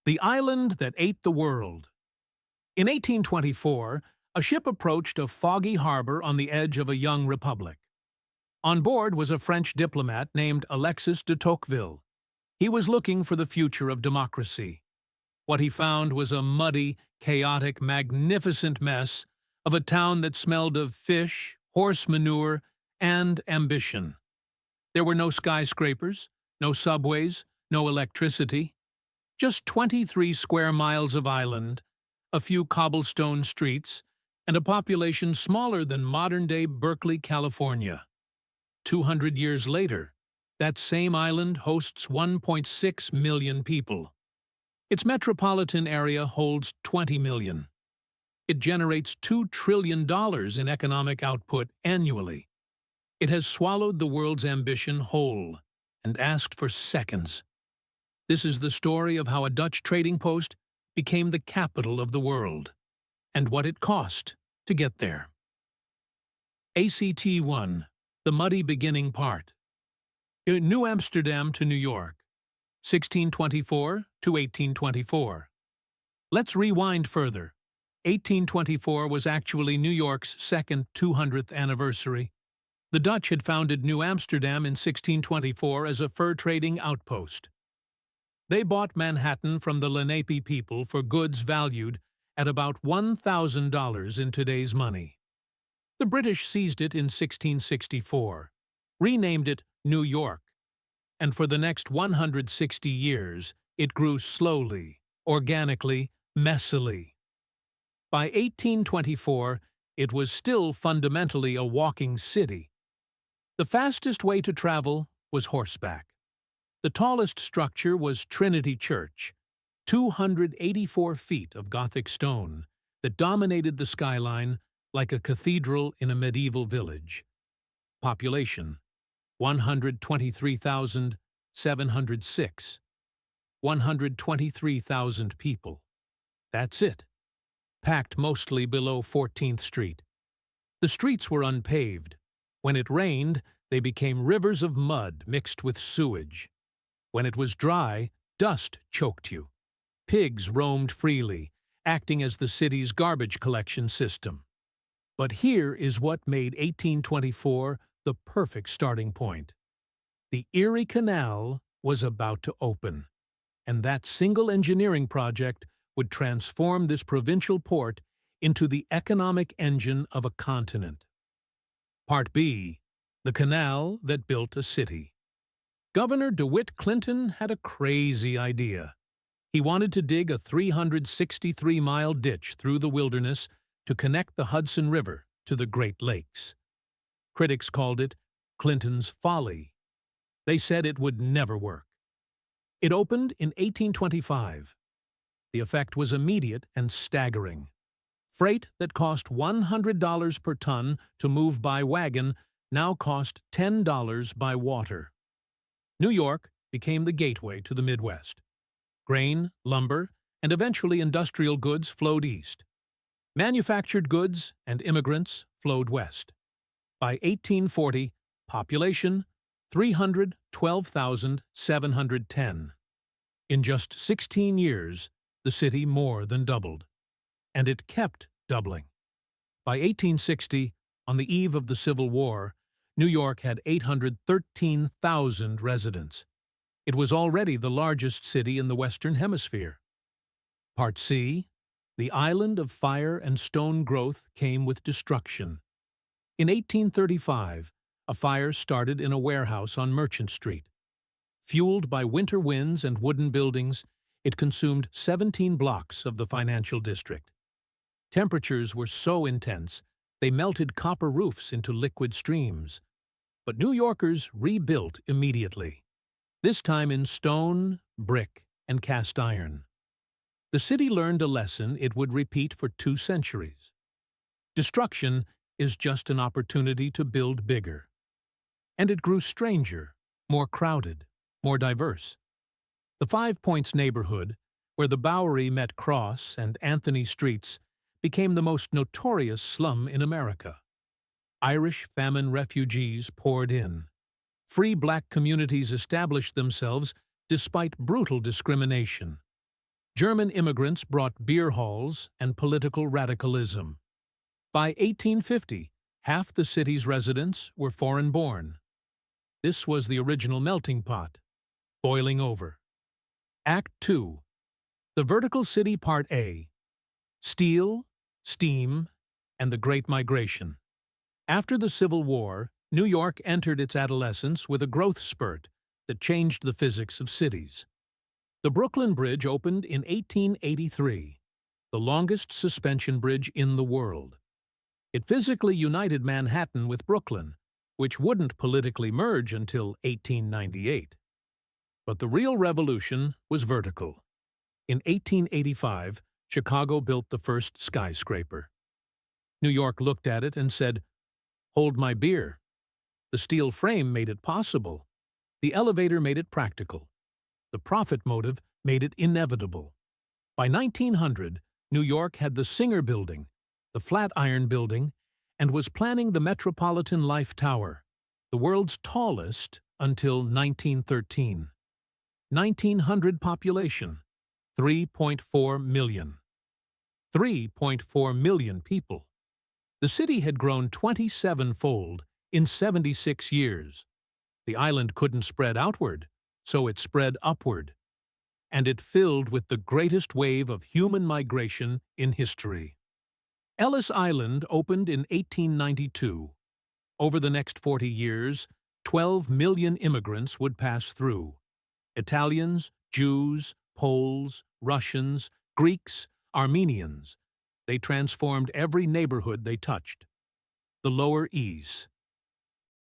The Island That Ate the World. In 1824, a ship approached a foggy harbor on the edge of a young republic. On board was a French diplomat named Alexis de Tocqueville. He was looking for the future of democracy. What he found was a muddy, chaotic, magnificent mess of a town that smelled of fish, horse manure, and ambition. There were no skyscrapers, no subways, no electricity. Just 23 square miles of island, a few cobblestone streets, and a population smaller than modern-day Berkeley, California. 200 years later, that same island hosts 1.6 million people. Its metropolitan area holds 20 million. It generates $2 trillion in economic output annually. It has swallowed the world's ambition whole and asked for seconds. This is the story of how a Dutch trading post became the capital of the world, and what it cost to get there. ACT-1, the muddy beginning part. New Amsterdam to New York, 1624 to 1824. Let's rewind further. 1824 was actually New York's second 200th anniversary. The Dutch had founded New Amsterdam in 1624 as a fur trading outpost. They bought Manhattan from the Lenape people for goods valued at about $1,000 in today's money. The British seized it in 1664, renamed it New York, and for the next 160 years it grew slowly, organically, messily. By 1824, it was still fundamentally a walking city. The fastest way to travel was horseback. The tallest structure was Trinity Church, 284 feet of Gothic stone that dominated the skyline like a cathedral in a medieval village. Population: 123,706. 123,000 people. That's it. Packed mostly below 14th Street. The streets were unpaved. When it rained, they became rivers of mud mixed with sewage. When it was dry, dust choked you. Pigs roamed freely, acting as the city's garbage collection system. But here is what made 1824 the perfect starting point. The Erie Canal was about to open, and that single engineering project would transform this provincial port into the economic engine of a continent. Part B: The Canal That Built a City. Governor DeWitt Clinton had a crazy idea. He wanted to dig a 363-mile ditch through the wilderness to connect the Hudson River to the Great Lakes. Critics called it Clinton's folly. They said it would never work. It opened in 1825. The effect was immediate and staggering. Freight that cost $100 per ton to move by wagon now cost $10 by water. New York became the gateway to the Midwest. Grain, lumber, and eventually industrial goods flowed east. Manufactured goods and immigrants flowed west. By 1840, population 312,710. In just 16 years, the city more than doubled. And it kept doubling. By 1860, on the eve of the Civil War, New York had 813,000 residents. It was already the largest city in the Western Hemisphere. Part C: The Island of Fire and Stone Growth came with destruction. In 1835, a fire started in a warehouse on Merchant Street. Fueled by winter winds and wooden buildings, it consumed 17 blocks of the financial district. Temperatures were so intense, they melted copper roofs into liquid streams. But New Yorkers rebuilt immediately, this time in stone, brick, and cast iron. The city learned a lesson it would repeat for 2 centuries. Destruction is just an opportunity to build bigger. And it grew stranger, more crowded, more diverse. The Five Points neighborhood, where the Bowery met Cross and Anthony Streets, became the most notorious slum in America. Irish famine refugees poured in. Free black communities established themselves despite brutal discrimination. German immigrants brought beer halls and political radicalism. By 1850, half the city's residents were foreign-born. This was the original melting pot, boiling over. Act 2. The Vertical City Part A. Steel, steam, and the Great Migration. After the Civil War, New York entered its adolescence with a growth spurt that changed the physics of cities. The Brooklyn Bridge opened in 1883, the longest suspension bridge in the world. It physically united Manhattan with Brooklyn, which wouldn't politically merge until 1898. But the real revolution was vertical. In 1885, Chicago built the first skyscraper. New York looked at it and said, "Hold my beer." The steel frame made it possible. The elevator made it practical. The profit motive made it inevitable. By 1900, New York had the Singer Building, the Flatiron Building, and was planning the Metropolitan Life Tower, the world's tallest until 1913. 1900 population, 3.4 million. 3.4 million people. The city had grown 27-fold in 76 years. The island couldn't spread outward, so it spread upward. And it filled with the greatest wave of human migration in history. Ellis Island opened in 1892. Over the next 40 years, 12 million immigrants would pass through. Italians, Jews, Poles, Russians, Greeks, Armenians. They transformed every neighborhood they touched. The Lower East.